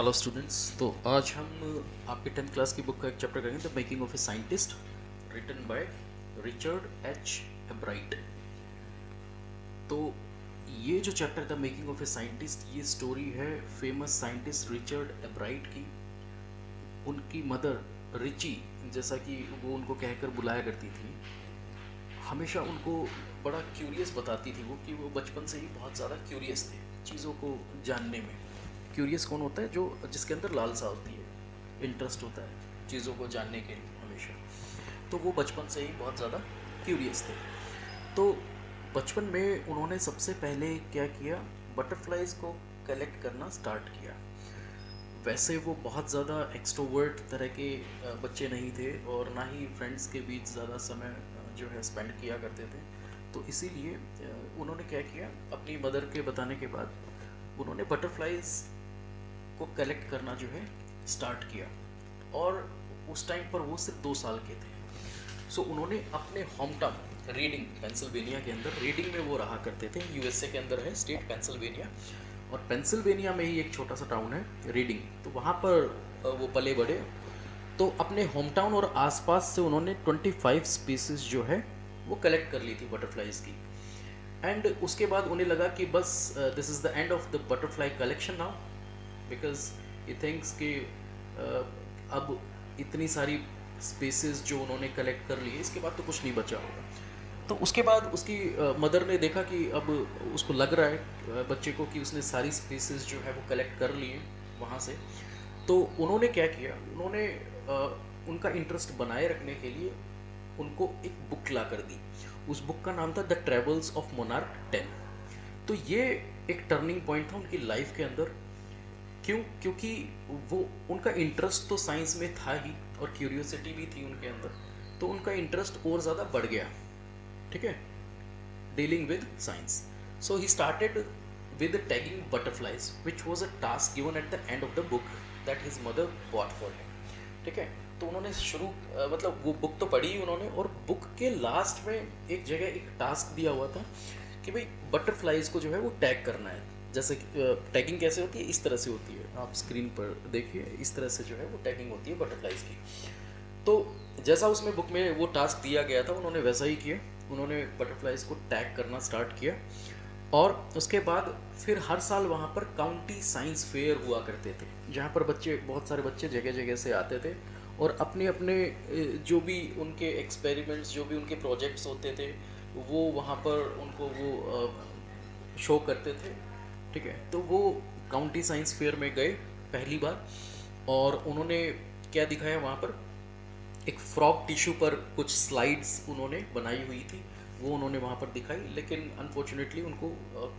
Hello students. तो आज हम आपके 10th क्लास की बुक का एक चैप्टर करेंगे, the making of a scientist, written by Richard H Ebright. तो ये जो chapter the making of a scientist, ये स्टोरी है फेमस साइंटिस्ट रिचर्ड एब्राइट की। उनकी मदर रिची, जैसा कि वो उनको कहकर बुलाया करती थी, हमेशा उनको बड़ा क्यूरियस बताती थी वो, कि वो बचपन से ही बहुत ज़्यादा क्यूरियस थे चीज़ों को जानने में। क्यूरियस कौन होता है? जो जिसके अंदर लालसा होती है, इंटरेस्ट होता है चीज़ों को जानने के लिए हमेशा। तो वो बचपन से ही बहुत ज़्यादा क्यूरियस थे। तो बचपन में उन्होंने सबसे पहले क्या किया, बटरफ्लाइज को कलेक्ट करना स्टार्ट किया। वैसे वो बहुत ज़्यादा एक्सट्रोवर्ट तरह के बच्चे नहीं थे, और ना ही फ्रेंड्स के बीच ज़्यादा समय जो है स्पेंड किया करते थे। तो इसीलिए उन्होंने क्या किया, अपनी मदर के बताने के बाद उन्होंने बटरफ्लाइज को कलेक्ट करना जो है स्टार्ट किया। और उस टाइम पर वो सिर्फ 2 साल के थे। सो उन्होंने अपने होम टाउन रीडिंग, पेंसिल्वेनिया के अंदर, रीडिंग में वो रहा करते थे, यूएसए के अंदर है स्टेट पेंसिल्वेनिया, और पेंसिल्वेनिया में ही एक छोटा सा टाउन है रीडिंग। तो वहाँ पर वो पले बड़े। तो अपने होम टाउन और आसपास से उन्होंने 25 स्पीसीज जो है वो कलेक्ट कर ली थी बटरफ्लाइज की। एंड उसके बाद उन्हें लगा कि बस this is the end of the butterfly collection now, because he thinks कि अब इतनी सारी स्पेसेस जो उन्होंने कलेक्ट कर ली है, इसके बाद तो कुछ नहीं बचा होगा। तो उसके बाद उसकी मदर ने देखा कि अब उसको लग रहा है बच्चे को कि उसने सारी स्पेसेस जो है वो कलेक्ट कर लिए वहाँ से। तो उन्होंने क्या किया, उन्होंने उनका इंटरेस्ट बनाए रखने के लिए उनको एक बुक ला कर दी। उस बुक का नाम था द ट्रेवल्स ऑफ मोनार्क 10। तो ये एक टर्निंग पॉइंट था उनकी लाइफ के अंदर। क्यों? क्योंकि वो, उनका इंटरेस्ट तो साइंस में था ही, और क्यूरियोसिटी भी थी उनके अंदर। तो उनका इंटरेस्ट और ज़्यादा बढ़ गया, ठीक है, dealing with science. So he started with tagging butterflies, which was a task given at the end of the book that his mother bought for him। ठीक है, तो उन्होंने शुरू मतलब वो बुक तो पढ़ी उन्होंने, और बुक के लास्ट में एक जगह एक टास्क दिया हुआ था कि भाई बटरफ्लाइज को जो है वो टैग करना है। जैसे टैगिंग कैसे होती है, इस तरह से होती है, आप स्क्रीन पर देखिए, इस तरह से जो है वो टैगिंग होती है बटरफ्लाइज की। तो जैसा उसमें बुक में वो टास्क दिया गया था, उन्होंने वैसा ही किया। उन्होंने बटरफ्लाइज को टैग करना स्टार्ट किया, और उसके बाद फिर हर साल वहाँ पर काउंटी साइंस फेयर हुआ करते थे, जहाँ पर बच्चे, बहुत सारे बच्चे जगह जगह से आते थे, और अपने अपने जो भी उनके एक्सपेरिमेंट्स, जो भी उनके प्रोजेक्ट्स होते थे, वो वहाँ पर उनको वो शो करते थे। ठीक है, तो वो काउंटी साइंस फेयर में गए पहली बार, और उन्होंने क्या दिखाया वहाँ पर, एक फ्रॉग टिश्यू पर कुछ स्लाइड्स उन्होंने बनाई हुई थी, वो उन्होंने वहाँ पर दिखाई। लेकिन अनफॉर्चुनेटली उनको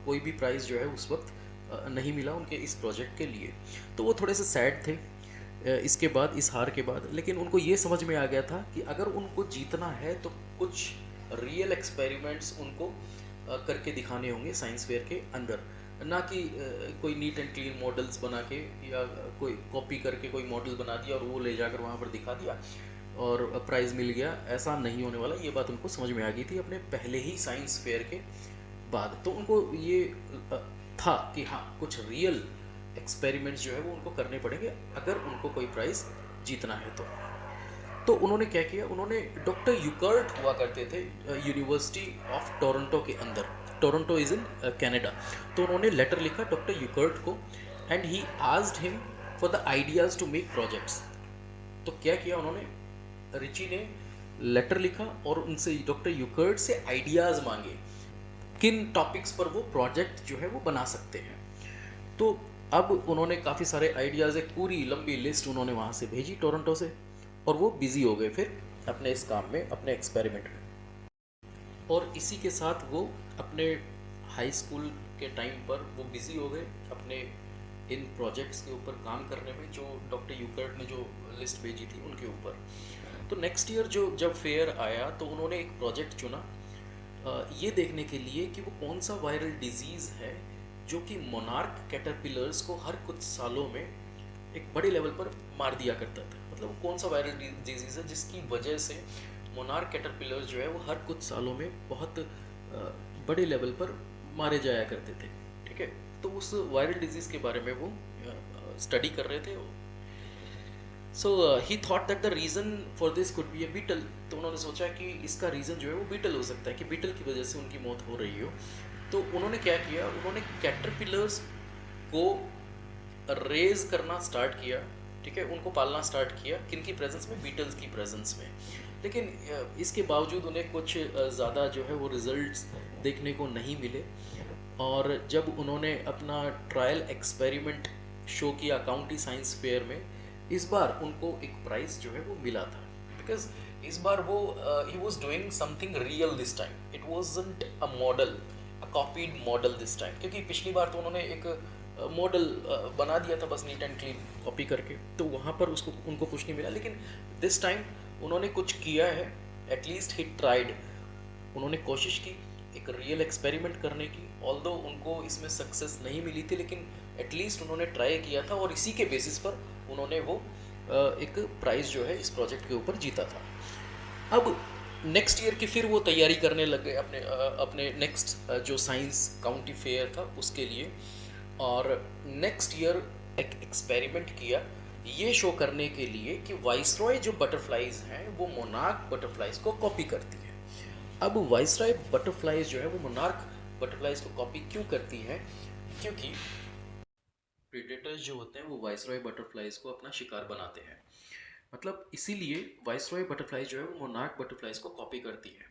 कोई भी प्राइज़ जो है उस वक्त नहीं मिला उनके इस प्रोजेक्ट के लिए। तो वो थोड़े से सैड थे इसके बाद, इस हार के बाद। लेकिन उनको ये समझ में आ गया था कि अगर उनको जीतना है तो कुछ रियल एक्सपेरिमेंट्स उनको करके दिखाने होंगे साइंस फेयर के अंदर, ना कि कोई नीट एंड क्लीन मॉडल्स बना के, या कोई कॉपी करके कोई मॉडल बना दिया और वो ले जाकर वहाँ पर दिखा दिया और प्राइज़ मिल गया। ऐसा नहीं होने वाला, ये बात उनको समझ में आ गई थी अपने पहले ही साइंस फेयर के बाद। तो उनको ये था कि हाँ, कुछ रियल एक्सपेरिमेंट्स जो है वो उनको करने पड़ेंगे अगर उनको कोई प्राइज़ जीतना है तो उन्होंने क्या किया, उन्होंने, डॉक्टर यूकर्ट हुआ करते थे यूनिवर्सिटी ऑफ टोरंटो के अंदर, टोरंटो इज़ इन कनाडा। तो उन्होंने लेटर लिखा डॉक्टर यूकर्ट को, and he asked him for the ideas to make projects. तो क्या किया उन्होंने, रिची ने लेटर लिखा और उनसे, डॉक्टर यूकर्ट से आइडियाज़ मांगे किन टॉपिक्स पर वो प्रोजेक्ट जो है वो बना सकते हैं। तो अब उन्होंने काफ़ी सारे आइडियाज़, एक पूरी लंबी लिस्ट उन्होंने वहाँ से भेजी टोरंटो से, और वो बिज़ी हो गए फिर अपने इस काम में, अपने एक्सपेरिमेंट में। और इसी के साथ वो अपने हाई स्कूल के टाइम पर वो बिज़ी हो गए अपने इन प्रोजेक्ट्स के ऊपर काम करने में, जो डॉक्टर यूकर्ट ने जो लिस्ट भेजी थी उनके ऊपर। तो नेक्स्ट ईयर जो जब फेयर आया तो उन्होंने एक प्रोजेक्ट चुना ये देखने के लिए कि वो कौन सा वायरल डिजीज़ है जो कि मोनार्क कैटरपिलर्स को हर कुछ सालों में एक बड़े लेवल पर मार दिया करता था। मतलब वो कौन सा वायरल डिजीज़ है जिसकी वजह से मोनार्क कैटरपिलर्स जो है वो हर कुछ सालों में बहुत बड़े लेवल पर मारे जाया करते थे। ठीक है, तो उस वायरल डिजीज़ के बारे में वो स्टडी कर रहे थे। So he thought that the reason for this could be a beetle. तो उन्होंने सोचा कि इसका रीज़न जो है वो बीटल हो सकता है, कि बीटल की वजह से उनकी मौत हो रही हो। तो उन्होंने क्या किया, उन्होंने कैटरपिलर्स को रेज करना स्टार्ट किया, ठीक है, उनको पालना स्टार्ट किया, किन की प्रेजेंस में, बीटल्स की प्रेजेंस में। लेकिन इसके बावजूद उन्हें कुछ ज़्यादा जो है वो रिजल्ट्स देखने को नहीं मिले। और जब उन्होंने अपना ट्रायल एक्सपेरिमेंट शो किया काउंटी साइंस फेयर में, इस बार उनको एक प्राइज़ जो है वो मिला था, बिकॉज इस बार वो he was doing something real this time. It wasn't a model, a copied model this time, क्योंकि पिछली बार तो उन्होंने एक मॉडल बना दिया था बस नीट एंड क्लीन कॉपी करके, तो वहाँ पर उसको उनको कुछ नहीं मिला। लेकिन दिस टाइम उन्होंने कुछ किया है, एटलीस्ट ही ट्राइड। उन्होंने कोशिश की एक रियल एक्सपेरिमेंट करने की, ऑल्दो उनको इसमें सक्सेस नहीं मिली थी, लेकिन एटलीस्ट उन्होंने ट्राई किया था, और इसी के बेसिस पर उन्होंने वो एक प्राइज़ जो है इस प्रोजेक्ट के ऊपर जीता था। अब नेक्स्ट ईयर की फिर वो तैयारी करने लग गए अपने नेक्स्ट जो साइंस काउंटी फेयर था उसके लिए। और नेक्स्ट ईयर एक एक्सपेरिमेंट किया ये शो करने के लिए कि वाइसरॉय जो बटरफ्लाइज हैं वो मोनार्क बटरफ्लाइज को कॉपी करती है। अब वाइसरॉय बटरफ्लाइज जो है वो मोनार्क बटरफ्लाइज को कॉपी क्यों करती है, क्योंकि प्रेडेटर्स जो होते हैं वो वाइसरॉय बटरफ्लाइज को अपना शिकार बनाते हैं। मतलब इसीलिए वाइसरॉय बटरफ्लाई जो है वो मोनार्क बटरफ्लाइज को कॉपी करती है,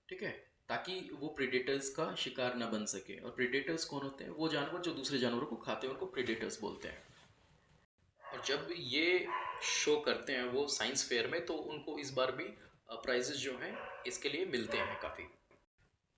ठीक है, ताकि वो प्रेडेटर्स का शिकार ना बन सके। और प्रेडेटर्स कौन होते हैं, वो जानवर जो दूसरे जानवरों को खाते हैं उनको प्रेडेटर्स बोलते हैं। और जब ये शो करते हैं वो साइंस फेयर में, तो उनको इस बार भी प्राइजेस जो हैं इसके लिए मिलते हैं काफ़ी।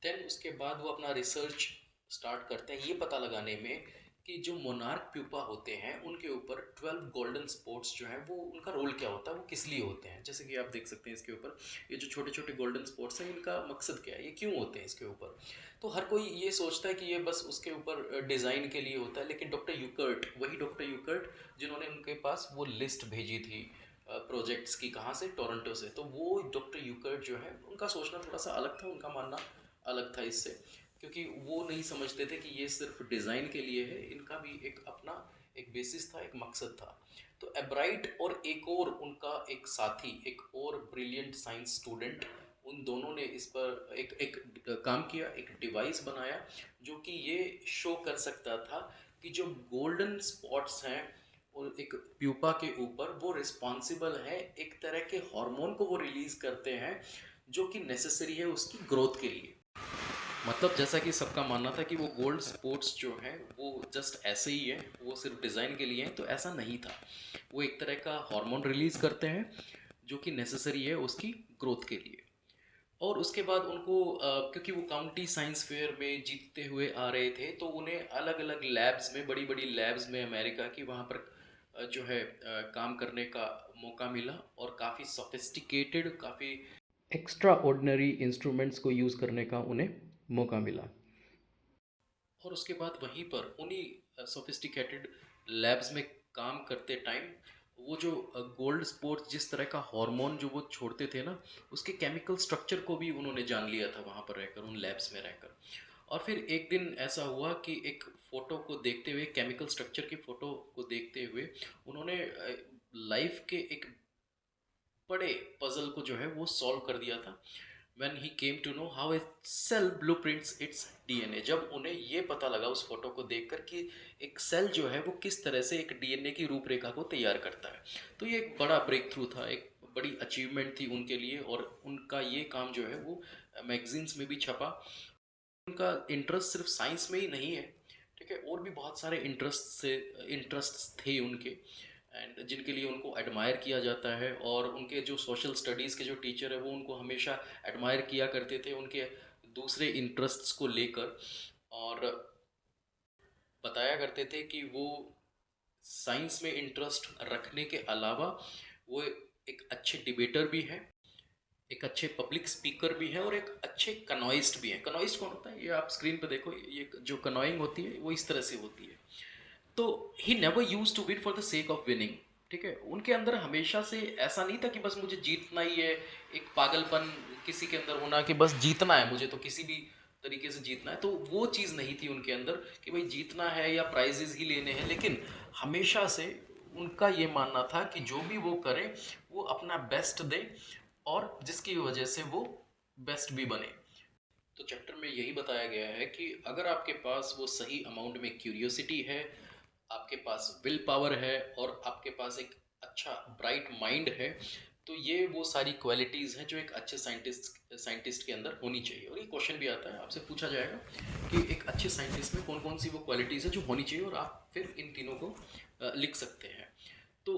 देन उसके बाद वो अपना रिसर्च स्टार्ट करते हैं ये पता लगाने में कि जो मोनार्क प्यूपा होते हैं उनके ऊपर 12 गोल्डन स्पॉट्स जो हैं वो उनका रोल क्या होता है, वो किस लिए होते हैं। जैसे कि आप देख सकते हैं इसके ऊपर ये जो छोटे छोटे गोल्डन स्पॉट्स हैं इनका मकसद क्या है, ये क्यों होते हैं इसके ऊपर। तो हर कोई ये सोचता है कि ये बस उसके ऊपर डिज़ाइन के लिए होता है, लेकिन डॉक्टर यूकर्ट, वही डॉक्टर यूकर्ट जिन्होंने उनके पास वो लिस्ट भेजी थी प्रोजेक्ट्स की, कहाँ से, टोरंटो से, तो वो डॉक्टर यूकर्ट जो है उनका सोचना थोड़ा सा अलग था, उनका मानना अलग था इससे, क्योंकि वो नहीं समझते थे कि ये सिर्फ डिज़ाइन के लिए है, इनका भी एक अपना एक बेसिस था, एक मकसद था। तो एब्राइट और एक और उनका एक साथी, एक और ब्रिलियंट साइंस स्टूडेंट, उन दोनों ने इस पर एक एक काम किया, एक डिवाइस बनाया जो कि ये शो कर सकता था कि जो गोल्डन स्पॉट्स हैं और एक प्यूपा के ऊपर, वो रिस्पॉन्सिबल है, एक तरह के हार्मोन को वो रिलीज़ करते हैं जो कि नेसेसरी है उसकी ग्रोथ के लिए। मतलब जैसा कि सबका मानना था कि वो गोल्ड स्पोर्ट्स जो हैं वो जस्ट ऐसे ही है, वो सिर्फ डिज़ाइन के लिए हैं, तो ऐसा नहीं था। वो एक तरह का हार्मोन रिलीज़ करते हैं जो कि नेसेसरी है उसकी ग्रोथ के लिए। और उसके बाद उनको क्योंकि वो काउंटी साइंस फेयर में जीतते हुए आ रहे थे, तो उन्हें अलग अलग लैब्स में, बड़ी बड़ी लैब्स में अमेरिका की, वहाँ पर जो है काम करने का मौका मिला, और काफ़ी सोफिस्टिकेटेड, काफ़ी एक्स्ट्रा ऑर्डिनरी इंस्ट्रूमेंट्स को यूज़ करने का उन्हें मौका मिला। और उसके बाद वहीं पर उन्हीं सोफिस्टिकेटेड लैब्स में काम करते टाइम वो जो गोल्ड स्पोर्ट्स जिस तरह का हार्मोन जो वो छोड़ते थे ना, उसके केमिकल स्ट्रक्चर को भी उन्होंने जान लिया था वहाँ पर रहकर, उन लैब्स में रहकर। और फिर एक दिन ऐसा हुआ कि एक फ़ोटो को देखते हुए, केमिकल स्ट्रक्चर की फ़ोटो को देखते हुए, उन्होंने लाइफ के एक बड़े पजल को जो है वो सॉल्व कर दिया था। when he came to know how a cell blueprints its DNA, जब उन्हें ये पता लगा उस फोटो को देखकर कि एक सेल जो है वो किस तरह से एक डीएनए की रूपरेखा को तैयार करता है, तो ये एक बड़ा ब्रेक थ्रू था, एक बड़ी अचीवमेंट थी उनके लिए। और उनका ये काम जो है वो मैगजीन्स में भी छपा। उनका इंटरेस्ट सिर्फ साइंस में ही नहीं है, ठीक है, और भी बहुत सारे इंटरेस्ट थे उनके, एंड जिनके लिए उनको एडमायर किया जाता है। और उनके जो सोशल स्टडीज़ के जो टीचर है वो उनको हमेशा एडमायर किया करते थे उनके दूसरे इंटरेस्ट्स को लेकर, और बताया करते थे कि वो साइंस में इंटरेस्ट रखने के अलावा वो एक अच्छे डिबेटर भी हैं, एक अच्छे पब्लिक स्पीकर भी हैं, और एक अच्छे कनॉइस्ट भी हैं। कनॉइस्ट कौन होता है, ये आप स्क्रीन पे देखो, ये जो कनॉइंग होती है वो इस तरह से होती है। तो he never used to win for the sake of winning, ठीक है, उनके अंदर हमेशा से ऐसा नहीं था कि बस मुझे जीतना ही है, एक पागलपन किसी के अंदर होना कि बस जीतना है मुझे, तो किसी भी तरीके से जीतना है, तो वो चीज़ नहीं थी उनके अंदर कि भाई जीतना है या प्राइजेस ही लेने हैं, लेकिन हमेशा से उनका ये मानना था कि जो भी वो करें वो अपना बेस्ट दे और जिसकी वजह से वो बेस्ट भी बने। तो चैप्टर में यही बताया गया है कि अगर आपके पास वो सही अमाउंट में क्यूरियोसिटी है, आपके पास विल पावर है और आपके पास एक अच्छा ब्राइट माइंड है, तो ये वो सारी क्वालिटीज़ हैं जो एक अच्छे साइंटिस्ट के अंदर होनी चाहिए। और ये क्वेश्चन भी आता है, आपसे पूछा जाएगा कि एक अच्छे साइंटिस्ट में कौन कौन सी वो क्वालिटीज़ हैं जो होनी चाहिए, और आप फिर इन तीनों को लिख सकते हैं। तो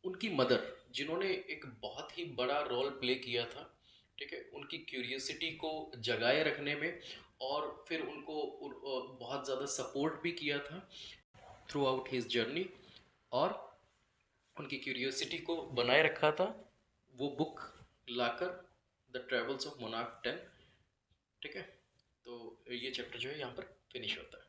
उनकी मदर, जिन्होंने एक बहुत ही बड़ा रोल प्ले किया था, ठीक है, उनकी क्यूरियोसिटी को जगाए रखने में, और फिर उनको बहुत ज़्यादा सपोर्ट भी किया था थ्रू आउट हिज जर्नी, और उनकी क्यूरियोसिटी को बनाए रखा था वो book locker, the travels of monarch 10। ठीक है, तो ये चैप्टर जो है यहाँ पर फिनिश होता है।